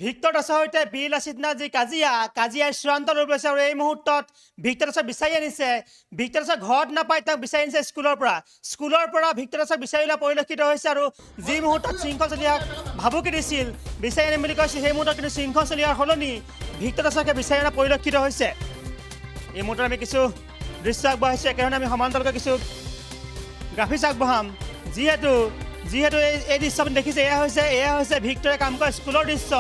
Victor দাসৰ সৈতে বীৰ লাচিত নাথ যি কাজিয়াৰ চূড়ান্ত ৰূপ লৈছে আৰু এই মুহূৰ্তত ভিক্টৰ দাসক বিচাৰি আনিছে। ভিক্টৰ দাসক ঘৰত নাপাই তেওঁক বিচাৰি আনিছে স্কুলৰ পৰা ভিক্টৰ দাসক বিচাৰি লোৱা পৰিলক্ষিত হৈছে আৰু যি মুহূৰ্তত শৃংখল চলিয়াক ভাবুকি দিছিল বিচাৰি আনিম বুলি কৈছিল সেই মুহূৰ্তত কিন্তু শৃংখল চলিয়াৰ সলনি ভিক্টৰ দাসকে বিচাৰি অনা পৰিলক্ষিত হৈছে। এই মুহূৰ্তত আমি কিছু দৃশ্য আগবঢ়াইছোঁ, একেধৰণে আমি সমান্তৰালকৈ কিছু গ্ৰাফিক্স আগবঢ়াম। যিহেতু এই দৃশ্য আপুনি দেখিছে এয়া হৈছে ভিক্টৰে কাম কৰা স্কুলৰ দৃশ্য।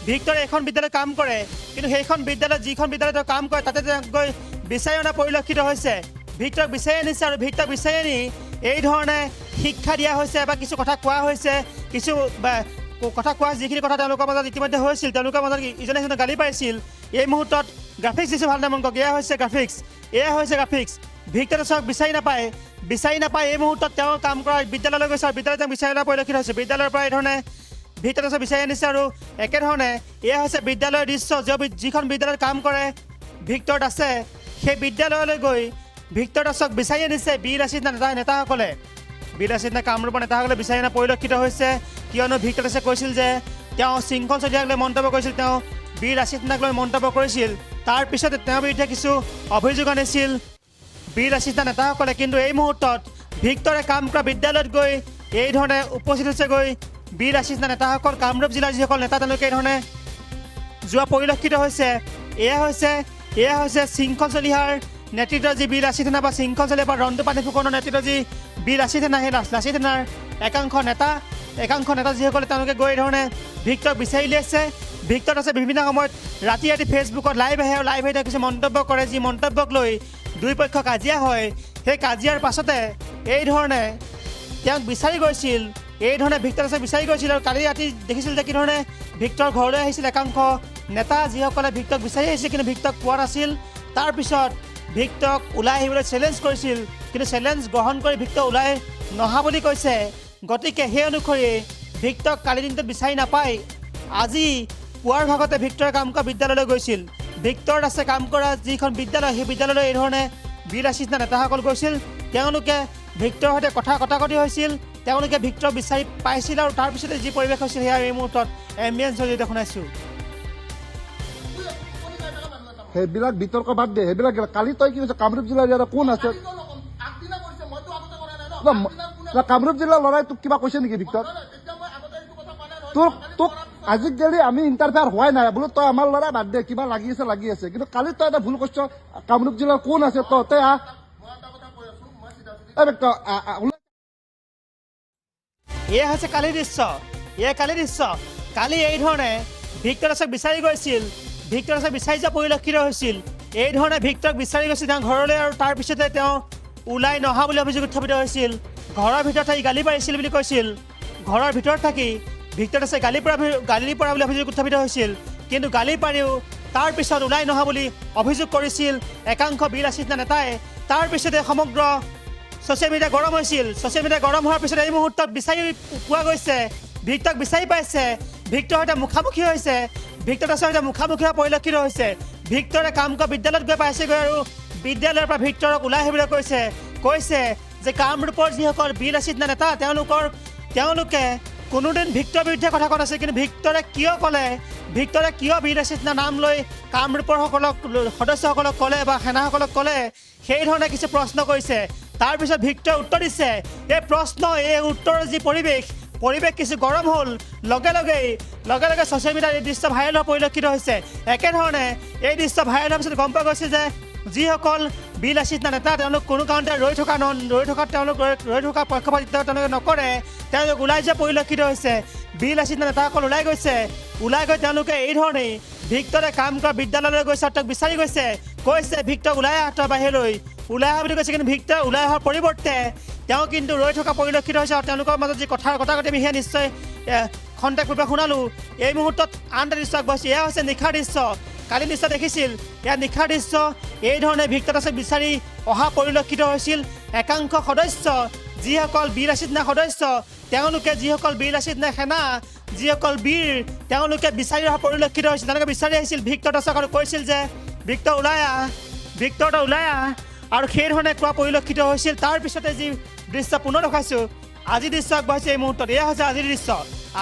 ভিক্টৰে এখন বিদ্যালয়ত কাম কৰে, কিন্তু সেইখন বিদ্যালয়ত যিখন বিদ্যালয়ত তেওঁ কাম কৰে তাতে তেওঁক গৈ বিচাৰি অনা পৰিলক্ষিত হৈছে। ভিক্টৰক বিচাৰি আনিছে আৰু ভিক্টৰক বিচাৰি আনি এই ধৰণে শিক্ষা দিয়া হৈছে বা কিছু কথা কোৱা হৈছে, কিছু কথা কোৱা যিখিনি কথা তেওঁলোকৰ মাজত ইতিমধ্যে হৈছিল, তেওঁলোকৰ মাজত ইজনে সিজনে গালি পাৰিছিল। এই মুহূৰ্তত গ্ৰাফিক্স দিছোঁ ভালদৰে মন কৰক, এয়া হৈছে গ্ৰাফিক্স। ভিক্টৰ দাসক বিচাৰি নাপায় এই মুহূৰ্তত তেওঁ কাম কৰা বিদ্যালয়লৈ গৈছে আৰু বিদ্যালয়ত তেওঁক বিচাৰি লোৱা পৰিলক্ষিত হৈছে। বিদ্যালয়ৰ পৰা এই ধৰণে ভিক্টৰ দাসক বিচাৰি আনিছে আৰু একেধৰণে এয়া হৈছে বিদ্যালয়ৰ দৃশ্য। যিখন বিদ্যালয়ত কাম কৰে ভিক্টৰ দাসে সেই বিদ্যালয়লৈ গৈ ভিক্টৰ দাসক বিচাৰি আনিছে বীৰ লাচিত নেতাসকলে। বীৰ লাচিত কামৰূপৰ নেতাসকলে বিচাৰি অনা পৰিলক্ষিত হৈছে, কিয়নো ভিক্টৰ দাসে কৈছিল যে তেওঁ শৃংখল চলিয়াক লৈ মন্তব্য কৰিছিল, তেওঁ বীৰ লাচিত লৈ মন্তব্য কৰিছিল। তাৰ পিছতে তেওঁৰ বিৰুদ্ধে কিছু অভিযোগ আনিছিল বীৰ লাচিত নেতাসকলে। কিন্তু এই মুহূৰ্তত ভিক্টৰে কাম কৰা বিদ্যালয়ত গৈ এই ধৰণে উপস্থিত হৈছেগৈ বীৰ লাচিত নেতাসকল। কামৰূপ জিলাৰ যিসকল নেতা তেওঁলোকে এই ধৰণে যোৱা পৰিলক্ষিত হৈছে। এয়া হৈছে শৃংখল চলিহাৰ নেতৃত্ব যি বীৰ লাচিত সেনা বা শৃংখল চলিহা বা ৰণ্টু পানী ফুকনৰ নেতৃত্ব যি বীৰ লাচিত সেনা, সেই লাচিত সেনাৰ একাংশ নেতা যিসকলে তেওঁলোকে গৈ এই ধৰণে ভিক্টৰক বিচাৰি উলিয়াইছে। ভিক্টৰ দাসে বিভিন্ন সময়ত ৰাতি ফেচবুকত লাইভ আহে আৰু লাইভ আহি তেওঁ কিছু মন্তব্য কৰে, যি মন্তব্যক লৈ দুই পক্ষ কাজিয়া হয়। সেই কাজিয়াৰ পাছতে এই ধৰণে তেওঁক বিচাৰি গৈছিল, ভিক্টৰ দাসক বিচাৰি গৈছিল আৰু কালি ৰাতি দেখিছিল যে কি ধৰণে ভিক্টৰ ঘৰলৈ আহিছিল একাংশ নেতা, যিসকলে ভিক্টৰক বিচাৰি আহিছিল কিন্তু ভিক্টৰক পোৱা নাছিল। তাৰপিছত ভিক্টৰক ওলাই আহিবলৈ চেলেঞ্জ কৰিছিল, কিন্তু চেলেঞ্জ গ্ৰহণ কৰি ভিক্টৰ ওলাই নহা বুলি কৈছে। গতিকে সেই অনুসৰি ভিক্টৰক কালি দিনটোত বিচাৰি নাপায় আজি পুৱাৰ ভাগতে ভিক্টৰে কাম কৰা বিদ্যালয়লৈ গৈছিল। ভিক্টৰ দাসে কাম কৰা যিখন বিদ্যালয় সেই বিদ্যালয়লৈ এই ধৰণে বীৰ লাচিত নেতাসকল গৈছিল। তেওঁলোকে ভিক্টৰৰ সৈতে কটাকটি হৈছিল, তেওঁলোকে ভিক্টৰক বিচাৰি পাইছিল আৰু তাৰপিছতে যি পৰিৱেশ হৈছিল সেয়া এই মুহূৰ্তত এম্বিয়েঞ্চ জৰিয়তে শুনাইছোঁ। সেইবিলাক বিতৰ্ক বাদ দে, সেইবিলাক কালি তই কি কৈছ কামৰূপ জিলাৰ ইয়াত কোন আছে? কামৰূপ জিলাৰ ল'ৰাই তোক কিবা কৈছে নেকি ভিক্টৰ? তোক আজিকালি আমি ইণ্টাৰফেয়াৰ হোৱাই নাই বোলো, তই আমাৰ ল'ৰা বাদ দে, কিবা লাগি আছে, কিন্তু কালি তই এটা ভুল কৰিছ। কামৰূপ জিলাৰ কোন আছে তই আহ। এয়া হৈছে কালিৰ দৃশ্য। কালি এই ধৰণে ভিক্টৰ দাসক বিচাৰি গৈছিল, ভিক্টৰ দাসক বিচাৰি যোৱা পৰিলক্ষিত হৈছিল। এই ধৰণে ভিক্টৰক বিচাৰি গৈছিল তেওঁ ঘৰলৈ আৰু তাৰপিছতে তেওঁ ওলাই নহা বুলি অভিযোগ উত্থাপিত হৈছিল। ঘৰৰ ভিতৰত থাকি গালি পাৰিছিল বুলি কৈছিল। ঘৰৰ ভিতৰত থাকি ভিক্টৰ দাসে গালি পৰা বুলি অভিযোগ উত্থাপিত হৈছিল, কিন্তু গালি পাৰিও তাৰপিছত ওলাই নহা বুলি অভিযোগ কৰিছিল একাংশ বীৰ লাচিত নেতাই। তাৰপিছতে সমগ্ৰ ছ'চিয়েল মিডিয়া গৰম হৈছিল। ছ'চিয়েল মিডিয়া গৰম হোৱাৰ পিছত এই মুহূৰ্তত বিচাৰি পোৱা গৈছে, ভিক্টৰক বিচাৰি পাইছে, ভিক্টৰৰ সৈতে মুখামুখি হৈছে, ভিক্টৰ দাসৰ সৈতে মুখামুখি হোৱা পৰিলক্ষিত হৈছে। ভিক্টৰে কাম কৰা বিদ্যালয়ত গৈ পাইছেগৈ আৰু বিদ্যালয়ৰ পৰা ভিক্টৰক ওলাই আহিবলৈ কৈছে যে কামৰূপৰ যিসকল বীৰ লাচিত নেতা তেওঁলোকে কোনোদিন ভিক্টৰৰ বিৰুদ্ধে কথা কোৱা নাছিল, কিন্তু ভিক্টৰে কিয় বীৰ লাচিত নাম লৈ কামৰূপৰ সদস্যসকলক ক'লে বা সেনাসকলক ক'লে, সেই ধৰণে কিছু প্ৰশ্ন কৰিছে। তাৰপিছত ভিক্টৰে উত্তৰ দিছে। এই প্ৰশ্ন এই উত্তৰৰ যি পৰিৱেশ কিছু গৰম হ'ল। লগে লগে ছ'চিয়েল মিডিয়াত এই দৃশ্য ভাইৰেল হোৱা পৰিলক্ষিত হৈছে। একেধৰণে এই দৃশ্য ভাইৰেল হোৱাৰ পিছত গম পোৱা গৈছে যে যিসকল বীৰ লাচিত নেতা তেওঁলোক কোনো কাৰণতে ৰৈ থকা পক্ষপাতিত্ব তেওঁলোকে নকৰে, তেওঁলোক ওলাই যোৱা পৰিলক্ষিত হৈছে। বীৰ লাচিত নেতাসকল ওলাই গৈ তেওঁলোকে এই ধৰণেই ভিক্টৰে কাম কৰা বিদ্যালয়লৈ গৈছে আৰু তেওঁক বিচাৰি কৈছে ভিক্টৰক ওলাই আহ, তই বাহিৰলৈ ওলাই আহা বুলি কৈছে। কিন্তু ভিক্টৰ ওলাই অহাৰ পৰিৱৰ্তে তেওঁ কিন্তু ৰৈ থকা পৰিলক্ষিত হৈছে আৰু তেওঁলোকৰ মাজত যি কটাকটি আমি সেয়া নিশ্চয় খন্তেক ৰূপে শুনালোঁ। এই মুহূৰ্তত আন এটা দৃশ্য আগবাঢ়িছে। এয়া হৈছে নিশাৰ দৃশ্য। কালি দৃশ্য দেখিছিল, এয়া নিশাৰ দৃশ্য। এই ধৰণে ভিক্টৰ দাসক বিচাৰি অহা পৰিলক্ষিত হৈছিল একাংশ সদস্য, যিসকল বীৰ লাচিত সদস্য, তেওঁলোকে যিসকল বীৰ লাচিত সেনা, যিসকল বীৰ তেওঁলোকে বিচাৰি অহা পৰিলক্ষিত হৈছিল। তেওঁলোকে বিচাৰি আহিছিল ভিক্টৰ দাসক আৰু কৈছিল যে ভিক্টৰ ওলাই আহ আৰু সেই ধৰণে কোৱা পৰিলক্ষিত হৈছিল। তাৰপিছতে যি দৃশ্য পুনৰ দেখাইছোঁ, আজিৰ দৃশ্য আগবাঢ়িছে এই মুহূৰ্তত। এয়া হৈছে আজিৰ দৃশ্য।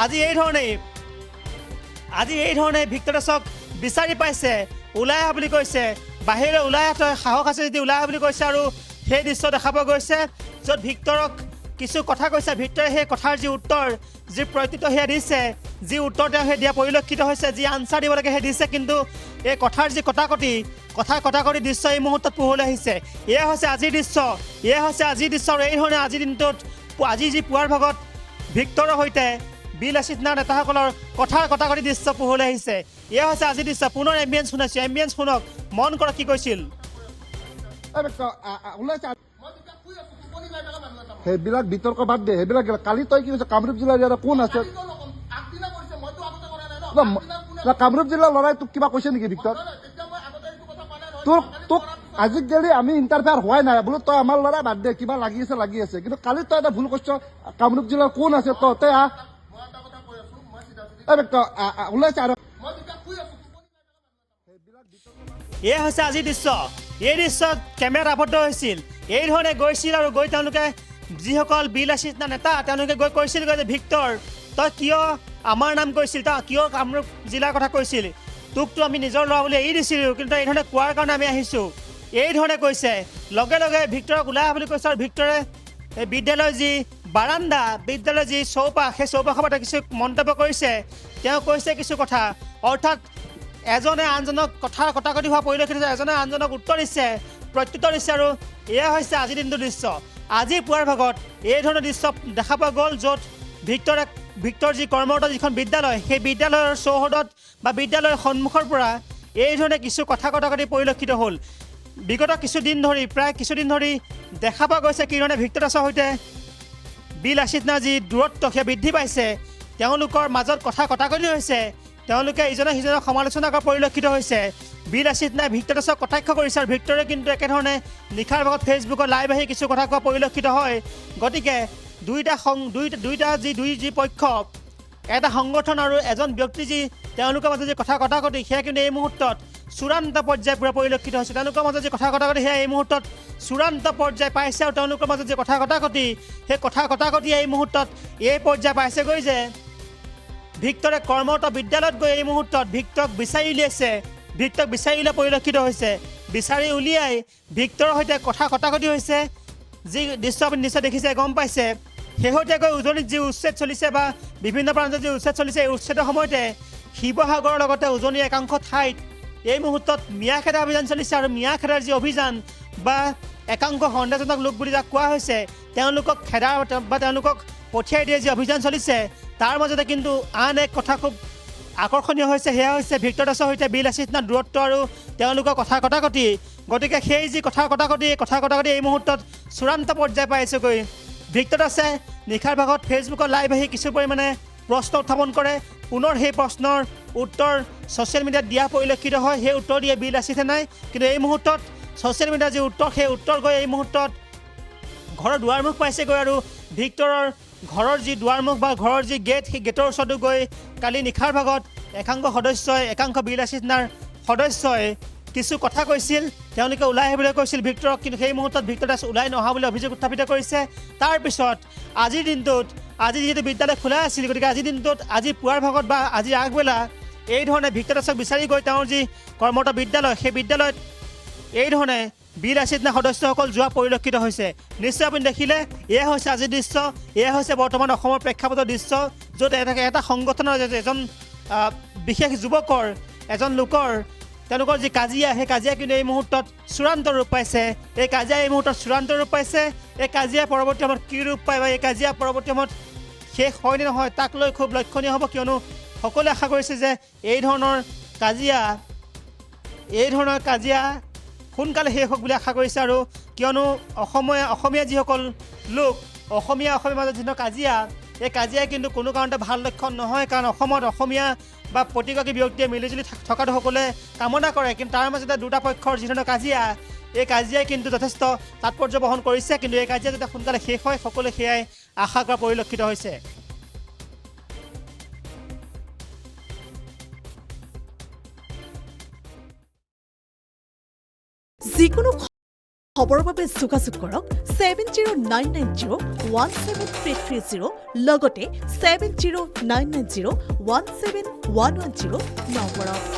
আজি এই ধৰণেই আজি এই ধৰণে ভিক্টৰাছক বিচাৰি পাইছে, ওলাই আহা বুলি কৈছে, বাহিৰলৈ ওলাই অহা সাহস আছে যদি ওলাই আহা বুলি কৈছে আৰু সেই দৃশ্য দেখা পোৱা গৈছে য'ত ভিক্টৰক কিছু কথা কৈছে, ভিক্টৰে সেই কথাৰ যি উত্তৰ, যি প্ৰত্যুত্তৰ সেয়া দিছে, যি উত্তৰ তেওঁ সেই দিয়া পৰিলক্ষিত হৈছে, যি আনচাৰ দিব লাগে সেই দিছে, কিন্তু এই কথাৰ যি কটাকটি দৃশ্য এই মুহূৰ্তত পোহৰলৈ আহিছে। এয়া হৈছে আজিৰ দৃশ্য, আৰু এই ধৰণে আজিৰ দিনটোত আজি যি পুৱাৰ ভাগত ভিক্টৰৰ সৈতে বিল লাচিত নামৰ নেতাসকলৰ কথাৰ কটাকটি দৃশ্য পোহৰলৈ আহিছে। এয়া হৈছে আজিৰ দৃশ্য। পুনৰ এম্বিয়েঞ্চ শুনাইছোঁ, এম্বিয়েঞ্চ শুনক, মন কৰক কি কৈছিল। সেইবিলাক বিতৰ্ক বাদ দে, সেইবিলাক কালি তই কি কৈছ কামৰূপ জিলাৰ ইয়াত কোন আছে? কামৰূপ জিলাৰ ল'ৰাই তোক কিবা কৈছে নেকি ভিক্টৰ? তোক আজিকালি আমি ইণ্টাৰফেয়াৰ হোৱাই নাই, বোলো তই আমাৰ ল'ৰা বাদ দে, কিবা লাগি আছে, কিন্তু কালি তই এটা ভুল কৰিছ। কামৰূপ জিলাৰ কোন আছে তই আহ ওলাইছে আৰু এয়া হৈছে আজিৰ দৃশ্য। এই দৃশ্যত কেমেৰাত আবদ্ধ হৈছিল, এই ধৰণে গৈছিল আৰু গৈ তেওঁলোকে যিসকল বিল লাচিত নেতা তেওঁলোকে গৈ কৈছিল যে ভিক্টৰ তই কিয় আমাৰ নাম কৈছিল, তই কিয় কামৰূপ জিলাৰ কথা কৈছিল, তোকতো আমি নিজৰ ল'ৰা বুলি এৰি দিছিলোঁ, কিন্তু এই ধৰণে কোৱাৰ কাৰণে আমি আহিছোঁ, এই ধৰণে কৈছে। লগে লগে ভিক্টৰক ওলাই আহা বুলি কৈছে আৰু ভিক্টৰে এই বিদ্যালয়ৰ যি বাৰাণ্ডা, বিদ্যালয়ৰ যি চৌপাশ, সেই চৌপাশৰ পৰা কিছু মন্তব্য কৰিছে। তেওঁ কৈছে কিছু কথা, অৰ্থাৎ এজনে আনজনক কথাৰ কটাকটি হোৱা পৰিলক্ষিত হৈছে, এজনে আনজনক উত্তৰ দিছে, প্ৰত্যুত্তৰ দিছে, আৰু এয়া হৈছে আজিৰ দিনটোৰ দৃশ্য। আজি পুৱাৰ ভাগত এই ধৰণৰ দৃশ্য দেখা পোৱা গ'ল, য'ত ভিক্টৰ যি কৰ্মৰত যিখন বিদ্যালয়, সেই বিদ্যালয়ৰ চৌহদত বা বিদ্যালয়ৰ সন্মুখৰ পৰা এই ধৰণে কিছু কথা কটাকটি পৰিলক্ষিত হ'ল। বিগত প্ৰায় কিছুদিন ধৰি দেখা পোৱা গৈছে কি ধৰণে ভিক্টৰাছৰ সৈতে বিল লাচিত নামৰ যি দূৰত্ব সেয়া বৃদ্ধি পাইছে, তেওঁলোকৰ মাজত কথা কটাকটি হৈছে, তেওঁলোকে ইজনে সিজনক সমালোচনা কৰা পৰিলক্ষিত হৈছে। বিল লাচিত নাই ভিক্টৰাছক কটাক্ষ কৰিছে আৰু ভিক্টৰে কিন্তু একেধৰণে নিশাৰ ভাগত ফেচবুকত লাইভ আহি কিছু কথা কোৱা পৰিলক্ষিত হয়। গতিকে দুই যি পক্ষ, এটা সংগঠন আৰু এজন ব্যক্তি যি তেওঁলোকৰ মাজত যি কথা কটাকটি সেয়া কিন্তু এই মুহূৰ্তত চূড়ান্ত পৰ্যায় পূৰা পৰিলক্ষিত হৈছে। তেওঁলোকৰ মাজত যি কথা কটাকটি সেয়া এই মুহূৰ্তত চূড়ান্ত পৰ্যায় পাইছে আৰু তেওঁলোকৰ মাজত যি কথা কটাকটি সেই কথা কটাকটি এই মুহূৰ্তত এই পৰ্যায় পাইছেগৈ যে ভিক্টৰে কৰ্মৰত বিদ্যালয়ত গৈ এই মুহূৰ্তত ভিক্টৰক বিচাৰি উলিয়াইছে, ভিক্টৰক বিচাৰি উলিওৱা পৰিলক্ষিত হৈছে। বিচাৰি উলিয়াই ভিক্টৰৰ সৈতে কথা কটাকটি হৈছে। যি দৃশ্য আপুনি নিশ্চয় দেখিছে, গম পাইছে, শেহতীয়াকৈ উজনিত যি উচ্ছেদ চলিছে বা বিভিন্ন প্ৰান্তত যি উচ্ছেদ চলিছে, এই উচ্ছেদৰ সময়তে শিৱসাগৰৰ লগতে উজনিৰ একাংশ ঠাইত এই মুহূৰ্তত মিয়া খেদা অভিযান চলিছে আৰু মিয়া খেদাৰ যি অভিযান বা একাংশ সন্দেহজনক লোক বুলি যাক কোৱা হৈছে, তেওঁলোকক খেদাৰ বা তেওঁলোকক পঠিয়াই দিয়ে যি অভিযান চলিছে, তাৰ মাজতে কিন্তু আন এক কথা খুব আকৰ্ষণীয় হৈছে, সেয়া হৈছে ভিক্টৰাছৰ সৈতে বিল লাচিত নামৰ দূৰত্ব আৰু তেওঁলোকৰ কথা কটাকটি। গতিকে সেই যি কথা কটাকটি এই মুহূৰ্তত চূড়ান্ত পৰ্যায় পাইছেগৈ। ভিক্টৰাছে নিশাৰ ভাগত ফেচবুকত লাইভ আহি কিছু পৰিমাণে প্ৰশ্ন উত্থাপন কৰে, পুনৰ সেই প্ৰশ্নৰ উত্তৰ ছ'চিয়েল মিডিয়াত দিয়া পৰিলক্ষিত হয়। সেই উত্তৰ দিয়ে বিল লাচিতে নাই, কিন্তু এই মুহূৰ্তত ছ'চিয়েল মিডিয়াৰ যি উত্তৰ, সেই উত্তৰ গৈ এই মুহূৰ্তত ঘৰৰ দুৱাৰমুখ পাইছেগৈ আৰু ভিক্টৰৰ ঘৰৰ যি দুৱাৰমুখ বা ঘৰৰ যি গেট, সেই গেটৰ ওচৰতো গৈ কালি নিশাৰ ভাগত একাংশ বিল লাচিত নামৰ সদস্যই কিছু কথা কৈছিল, তেওঁলোকে ওলাই আহিবলৈ কৈছিল ভিক্টৰক, কিন্তু সেই মুহূৰ্তত ভিক্টৰাছ ওলাই নহা বুলি অভিযোগ উত্থাপিত কৰিছে। তাৰপিছত আজিৰ দিনটোত, আজি যিহেতু বিদ্যালয় খোলা আছিল, গতিকে আজিৰ দিনটোত আজি পুৱাৰ ভাগত বা আজি আগবেলা এই ধৰণে ভিক্টৰাছক বিচাৰি গৈ তেওঁৰ যি কৰ্মৰত বিদ্যালয়, সেই বিদ্যালয়ত এই ধৰণে বিল লাচিত নামৰ সদস্যসকল যোৱা পৰিলক্ষিত হৈছে। নিশ্চয় আপুনি দেখিলে, এয়া হৈছে আজিৰ দৃশ্য, এয়া হৈছে বৰ্তমান অসমৰ প্ৰেক্ষাপটৰ দৃশ্য, য'ত এটা সংগঠনৰ এজন বিশেষ যুৱকৰ, এজন লোকৰ তেওঁলোকৰ যি কাজিয়া, সেই কাজিয়া কিন্তু এই মুহূৰ্তত চূড়ান্ত ৰূপ পাইছে। এই কাজিয়া এই মুহূৰ্তত চূড়ান্ত ৰূপ পাইছে। এই কাজিয়া পৰৱৰ্তী সময়ত কি ৰূপ পায় বা এই কাজিয়া পৰৱৰ্তী সময়ত শেষ হয় নে নহয় তাক লৈ খুব লক্ষণীয় হ'ব, কিয়নো সকলোৱে আশা কৰিছে যে এই ধৰণৰ কাজিয়া সোনকালে শেষ হওক বুলি আশা কৰিছে। আৰু কিয়নো অসমীয়া যিসকল লোক, অসমীয়াৰ মাজত যিটো কাজিয়া, এই কাজিয়াই কিন্তু কোনো কাৰণতে ভাল লক্ষণ নহয়, কাৰণ অসমত অসমীয়া বা প্ৰতিগৰাকী ব্যক্তিয়ে মিলিজুলি থকাটো সকলোৱে কামনা কৰে, কিন্তু তাৰ মাজতে দুটা পক্ষৰ যি ধৰণৰ কাজিয়া, এই কাজিয়াই কিন্তু যথেষ্ট তাৎপৰ্য বহন কৰিছে। কিন্তু এই কাজিয়া যাতে সোনকালে শেষ হয়, সকলোৱে সেয়াই আশা কৰা পৰিলক্ষিত হৈছে। যিকোনো খবৰৰ বাবে যোগাযোগ কৰক 7099017330 লগতে 7099017110 নম্বৰত।